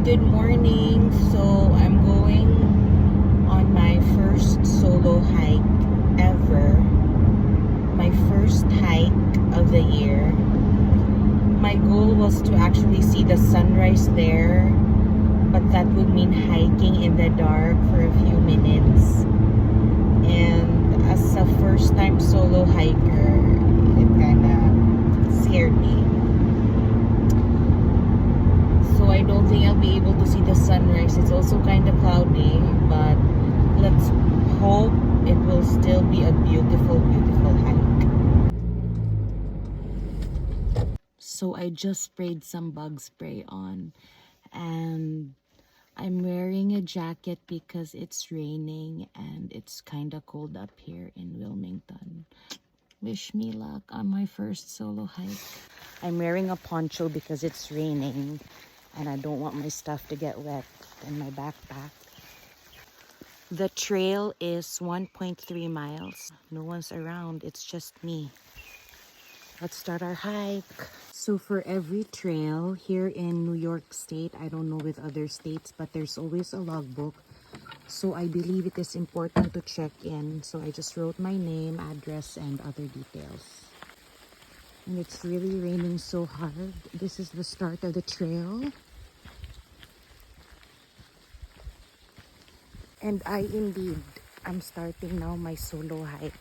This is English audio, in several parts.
Good morning. So I'm going on my first solo hike ever. My first hike of the year. My goal was to actually see the sunrise there, but that would mean hiking in the dark for a few minutes. And as a first time solo hiker, it kind of scared me. So I don't think I'll be able to see the sunrise. It's also kind of cloudy, but let's hope it will still be a beautiful, beautiful hike. So I just sprayed some bug spray on, and I'm wearing a jacket because it's raining and it's kind of cold up here in Wilmington. Wish me luck on my first solo hike. I'm wearing a poncho because it's raining and I don't want my stuff to get wet in my backpack. The trail is 1.3 miles. No one's around, it's just me. Let's start our hike. So for every trail here in New York State, I don't know with other states, but there's always a logbook. So I believe it is important to check in. So I just wrote my name, address, and other details. And it's really raining so hard. This is the start of the trail. And I'm starting now my solo hike.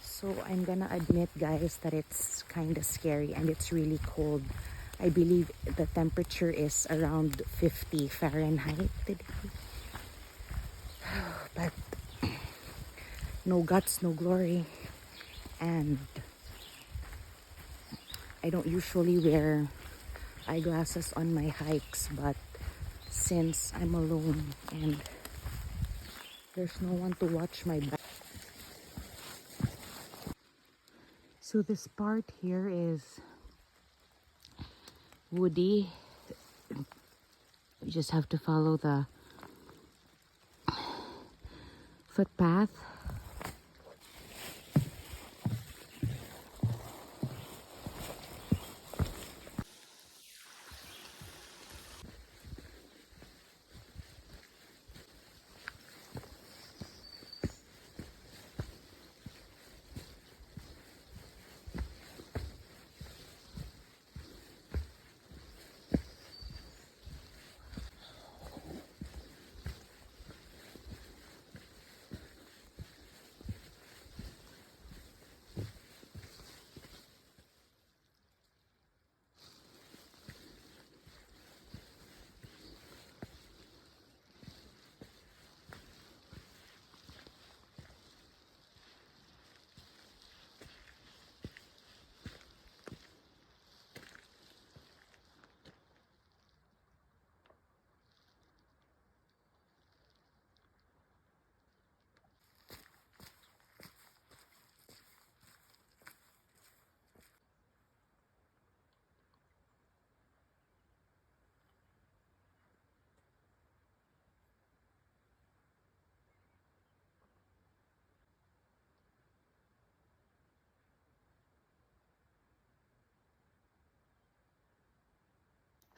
So I'm gonna admit, guys, that it's kind of scary and it's really cold. I believe the temperature is around 50 Fahrenheit today. But no guts, no glory. And I don't usually wear eyeglasses on my hikes, but since I'm alone and there's no one to watch my back. So this part here is woody. You just have to follow the footpath.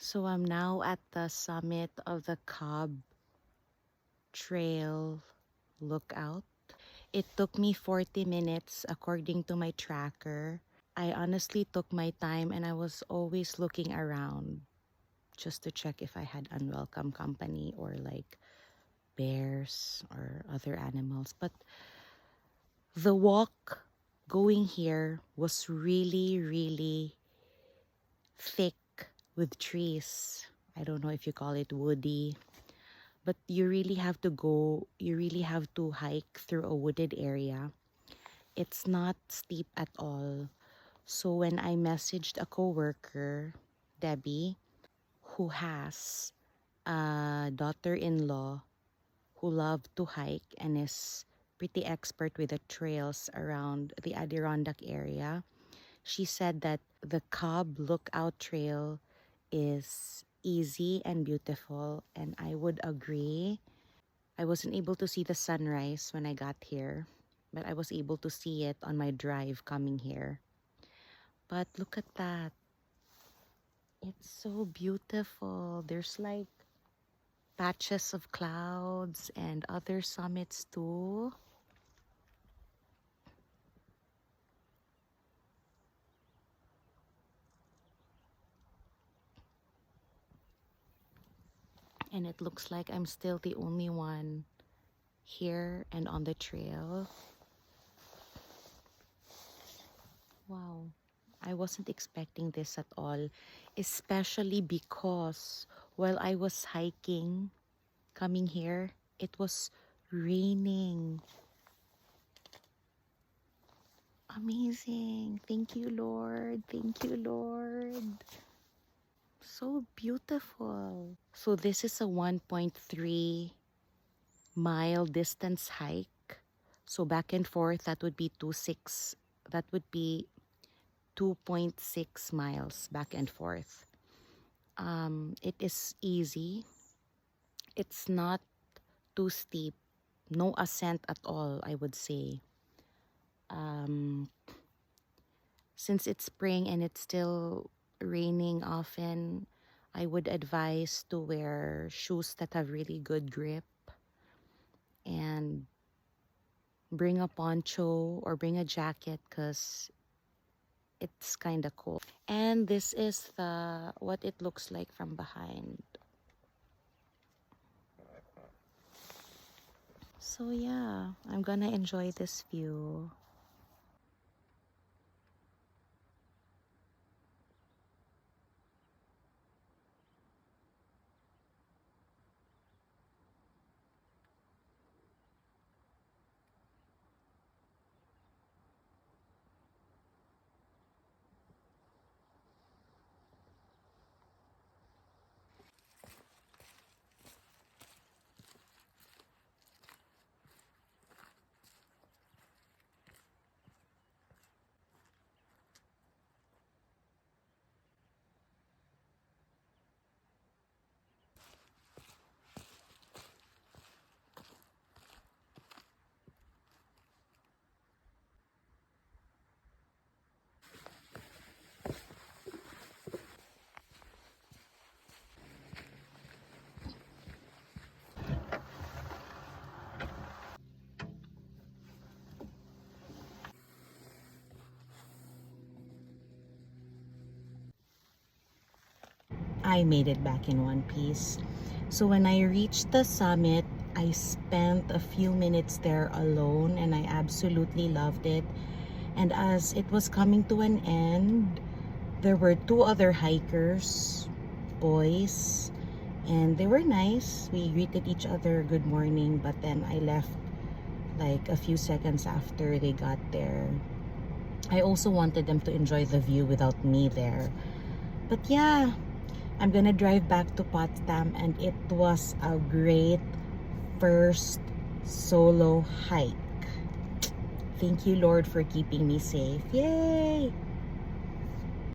So I'm now at the summit of the Cobble Trail Lookout. It took me 40 minutes according to my tracker. I honestly took my time and I was always looking around just to check if I had unwelcome company or like bears or other animals. But the walk going here was really, really thick with trees. I don't know if you call it woody, but you really have to hike through a wooded area. It's not steep at all. So when I messaged a coworker, Debbie, who has a daughter-in-law who loved to hike and is pretty expert with the trails around the Adirondack area, she said that the Cobb Lookout Trail is easy and beautiful, and I would agree. I wasn't able to see the sunrise when I got here, but I was able to see it on my drive coming here. But look at that. So beautiful. There's like patches of clouds and other summits too. And it looks like I'm still the only one here and on the trail. Wow. I wasn't expecting this at all, especially because while I was hiking, coming here, it was raining. Amazing. Thank you, Lord. Thank you, Lord. So beautiful. So this is a 1.3 mile distance hike. So back and forth, that would be 2.6 miles back and forth. It is easy. It's not too steep. No ascent at all, I would say. Since it's spring and it's still raining often, I would advise to wear shoes that have really good grip and bring a poncho or bring a jacket because it's kind of cold. And this is the what it looks like from behind. So yeah, I'm gonna enjoy this view. I made it back in one piece. So when I reached the summit, I spent a few minutes there alone and I absolutely loved it. And as it was coming to an end, there were two other hikers, boys, and they were nice. We greeted each other good morning, but then I left like a few seconds after they got there. I also wanted them to enjoy the view without me there. But yeah, I'm gonna drive back to Potsdam and it was a great first solo hike. Thank you, Lord, for keeping me safe. Yay!